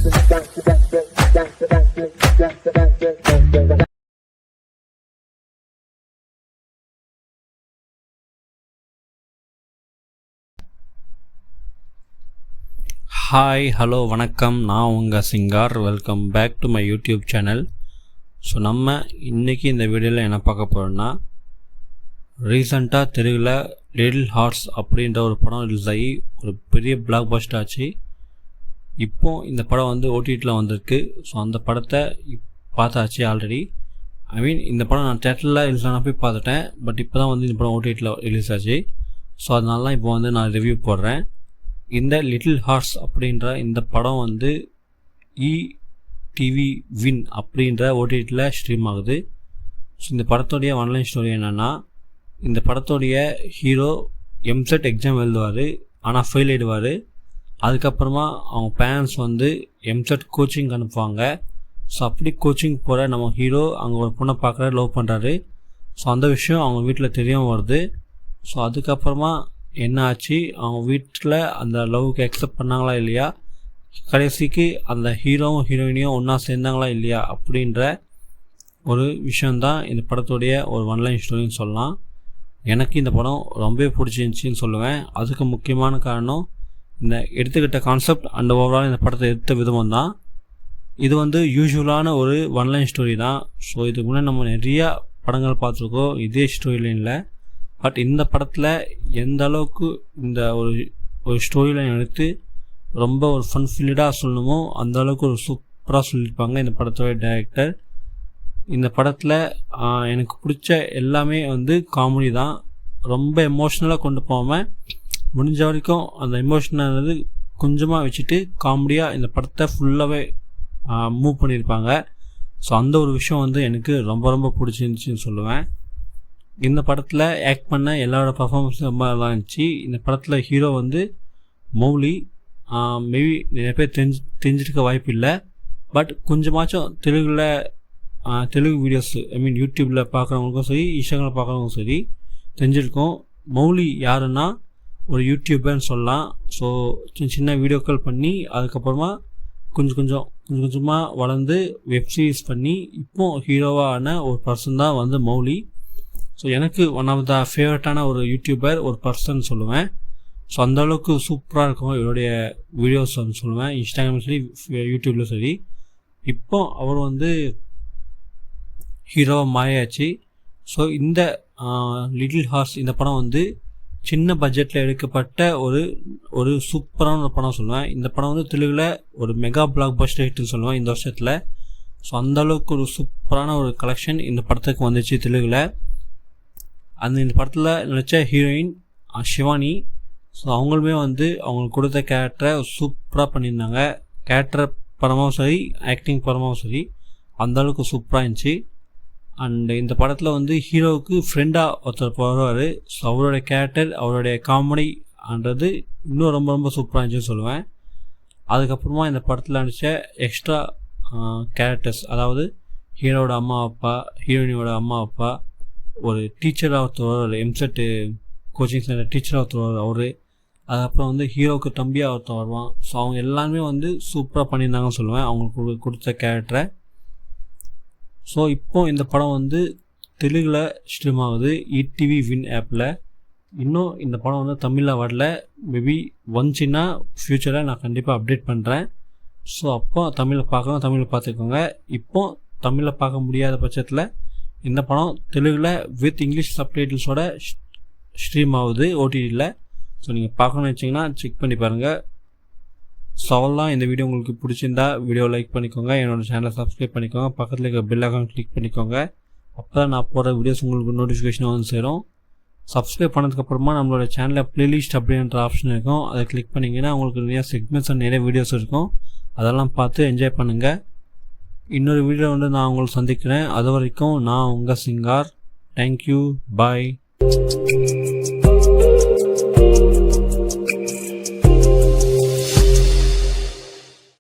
Hi hello வணக்கம், நான் உங்கள் Singar. Welcome back to my YouTube channel. So நம்ம இன்றைக்கி இந்த வீடியோவில் என்ன பார்க்க போகிறோன்னா, ரீசண்டாக தெலுங்கில் லிட்டில் ஹார்ட்ஸ் அப்படின்ற ஒரு படம் ரிலீஸ் ஆகி ஒரு பெரிய பிளாக் பஸ்டர் ஆச்சு. இப்போது இந்த படம் வந்து ஓடிடியில் வந்திருக்கு. ஸோ அந்த படத்தை பார்த்தாச்சு ஆல்ரெடி. இந்த படம் நான் தேட்டரில் ரிலீஸ் ஆனால் போய் பார்த்துட்டேன். பட் இப்போ தான் வந்து இந்த படம் ஓடிடியில் ரிலீஸ் ஆச்சு. ஸோ அதனால தான் இப்போ வந்து நான் ரிவ்யூ போடுறேன். இந்த லிட்டில் ஹார்ட்ஸ் அப்படின்ற இந்த படம் வந்து டிவி வின் அப்படின்ற ஓடிடியில் ஸ்ட்ரீம் ஆகுது. ஸோ இந்த படத்தோடைய ஆன்லைன் ஸ்டோரி என்னென்னா, இந்த படத்தோடைய ஹீரோ எம்செட் எக்ஸாம் எழுதுவார், ஆனால் ஃபெயில் ஆகிடுவார். அதுக்கப்புறமா அவங்க பேரண்ட்ஸ் வந்து எம்செட் கோச்சிங் அனுப்புவாங்க. ஸோ அப்படி கோச்சிங் போகிற நம்ம ஹீரோ அங்கே ஒரு பொண்ணை பார்க்குற லவ் பண்ணுறாரு. ஸோ அந்த விஷயம் அவங்க வீட்டில் தெரியவும் வருது. ஸோ அதுக்கப்புறமா என்ன ஆச்சு, அவங்க வீட்டில் அந்த லவ்வுக்கு அக்செப்ட் பண்ணாங்களா இல்லையா, கடைசிக்கு அந்த ஹீரோவும் ஹீரோயினியும் ஒன்றா சேர்ந்தாங்களா இல்லையா அப்படின்ற ஒரு விஷயந்தான் இந்த படத்துடைய ஒரு ஒன்லைன் ஸ்டோரின்னு சொல்லலாம். எனக்கு இந்த படம் ரொம்பவே பிடிச்சிருந்துச்சின்னு சொல்லுவேன். அதுக்கு முக்கியமான காரணம் இந்த எடுத்துக்கிட்ட கான்செப்ட் அண்ட் ஓவரால் இந்த படத்தை எடுத்த விதமும் தான். இது வந்து யூஸ்வலான ஒரு ஒன்லைன் ஸ்டோரி தான். ஸோ இதுக்கு முன்னாடி நம்ம நிறையா படங்கள் பார்த்துருக்கோம் இதே ஸ்டோரி லைனில். பட் இந்த படத்தில் எந்த அளவுக்கு இந்த ஒரு ஸ்டோரி லைன் எடுத்து ரொம்ப ஒரு ஃபன் ஃபில்டாக சொல்லணுமோ அந்த அளவுக்கு ஒரு சூப்பராக சொல்லியிருப்பாங்க இந்த படத்தோட டைரக்டர். இந்த படத்தில் எனக்கு பிடிச்ச எல்லாமே வந்து காமெடி தான். ரொம்ப எமோஷ்னலாக கொண்டு போகாமல் முடிஞ்ச வரைக்கும் அந்த எமோஷனானது கொஞ்சமாக வச்சுட்டு காமெடியாக இந்த படத்தை ஃபுல்லாகவே மூவ் பண்ணியிருப்பாங்க. ஸோ அந்த ஒரு விஷயம் வந்து எனக்கு ரொம்ப ரொம்ப பிடிச்சிருந்துச்சின்னு சொல்லுவேன். இந்த படத்தில் ஆக்ட் பண்ண எல்லாரோட பர்ஃபார்மன்ஸும் ரொம்ப நல்லா இருந்துச்சு. இந்த படத்தில் ஹீரோ வந்து மௌலி. மேபி நிறைய பேர் தெரிஞ்சிருக்க வாய்ப்பு இல்லை. பட் கொஞ்சமாச்சும் தெலுங்கு வீடியோஸ் யூடியூப்பில் பார்க்குறவங்களுக்கும் சரி, இன்ஸ்டாகிராமில் பார்க்குறவங்களுக்கும் சரி தெரிஞ்சிருக்கோம். மௌலி யாருன்னா ஒரு யூடியூபர்னு சொல்லலாம். ஸோ சின்ன வீடியோக்கள் பண்ணி அதுக்கப்புறமா கொஞ்சமாக வளர்ந்து வெப்சீரிஸ் பண்ணி இப்போது ஹீரோவான ஒரு பர்சன் தான் வந்து மௌலி. ஸோ எனக்கு ஒன் ஆஃப் த ஃபேவரட்டான ஒரு யூடியூபர், ஒரு பர்சன் சொல்லுவேன். ஸோ அந்தளவுக்கு சூப்பராக இருக்கும் இவருடைய வீடியோஸ் வந்து சொல்லுவேன். இன்ஸ்டாகிராம் சரி, யூடியூப்லேயும் சரி. இப்போ அவர் வந்து ஹீரோவாக மாறியாச்சு. ஸோ இந்த லிட்டில் ஹார்ட்ஸ் இந்த படம் வந்து சின்ன பட்ஜெட்டில் எடுக்கப்பட்ட ஒரு சூப்பரான ஒரு படம் சொல்லுவேன். இந்த படம் வந்து தெலுங்கில் ஒரு மெகா பிளாக் பஸ்டர் ஹிட்னு சொல்லுவேன் இந்த வருஷத்தில். ஸோ அந்தளவுக்கு ஒரு சூப்பரான ஒரு கலெக்ஷன் இந்த படத்துக்கு வந்துச்சு தெலுங்கில். இந்த படத்தில் நடித்த ஹீரோயின் ஷிவானி. ஸோ அவங்களுமே வந்து அவங்களுக்கு கொடுத்த கேரக்டரை சூப்பராக பண்ணியிருந்தாங்க. கேரக்டர் படமாகவும் சரி, ஆக்டிங் படமாகவும் சரி அந்தளவுக்கு சூப்பராக இருந்துச்சு. அண்ட் இந்த படத்தில் வந்து ஹீரோவுக்கு ஃப்ரெண்டாக ஒருத்தர் வருவார். ஸோ அவருடைய கேரக்டர், அவருடைய காமெடின்றது இன்னும் ரொம்ப ரொம்ப சூப்பராக இருந்துச்சுன்னு சொல்லுவேன். அதுக்கப்புறமா இந்த படத்தில் நடித்த எக்ஸ்ட்ரா கேரக்டர்ஸ், அதாவது ஹீரோவோட அம்மா அப்பா, ஹீரோயினியோட அம்மா அப்பா, ஒரு டீச்சராக ஒருத்தர், ஒரு எம்செட்டு கோச்சிங் சென்டர் டீச்சராக ஒருத்தர் அவர், அதுக்கப்புறம் வந்து ஹீரோவுக்கு தம்பியாக ஒருத்தர் வருவான். ஸோ அவங்க எல்லாருமே வந்து சூப்பராக பண்ணியிருந்தாங்கன்னு சொல்லுவேன் அவங்களுக்கு கொடுத்த கேரக்டரை. ஸோ இப்போ இந்த படம் வந்து தெலுங்கில் ஸ்ட்ரீம் ஆகுது டிவி வின் ஆப்பில். இன்னும் இந்த படம் வந்து தமிழில் வரல. மேபி வந்துச்சுன்னா ஃப்யூச்சரில் நான் கண்டிப்பாக அப்டேட் பண்ணுறேன். ஸோ அப்போ தமிழில் பார்க்கலாம், தமிழில் பார்த்துக்கோங்க. இப்போ தமிழில் பார்க்க முடியாத பட்சத்தில் இந்த படம் தெலுங்கில் வித் இங்கிலீஷ் சப்டைட்டில்ஸோட ஸ்ட்ரீம் ஆகுது ஓடிடியில். ஸோ நீங்கள் பார்க்கணும்னு வச்சிங்கன்னா செக் பண்ணி பாருங்கள். ஸோ அவ்வளோதான். இந்த வீடியோ உங்களுக்கு பிடிச்சிருந்தா வீடியோ லைக் பண்ணிக்கோங்க, என்னோடய சேனலை சப்ஸ்கிரைப் பண்ணிக்கோங்க, பக்கத்தில் இருக்க பெல் ஐகான் கிளிக் பண்ணிக்கோங்க. அப்போ தான் நான் போகிற வீடியோஸ் உங்களுக்கு நோட்டிஃபிகேஷன் வந்து சேரும். சப்ஸ்கிரைப் பண்ணதுக்கப்புறமா நம்மளோட சேனலில் ப்ளேலிஸ்ட் அப்படின்ற ஆப்ஷன் இருக்கும். அதை கிளிக் பண்ணிங்கன்னா உங்களுக்கு நிறையா செக்மெண்ட்ஸ் அண்ட் நிறைய வீடியோஸ் இருக்கும். அதெல்லாம் பார்த்து என்ஜாய் பண்ணுங்கள். இன்னொரு வீடியோ வந்து நான் உங்களை சந்திக்கிறேன். அது வரைக்கும் நான் உங்கள் சிங்கார். தேங்க்யூ, பாய்.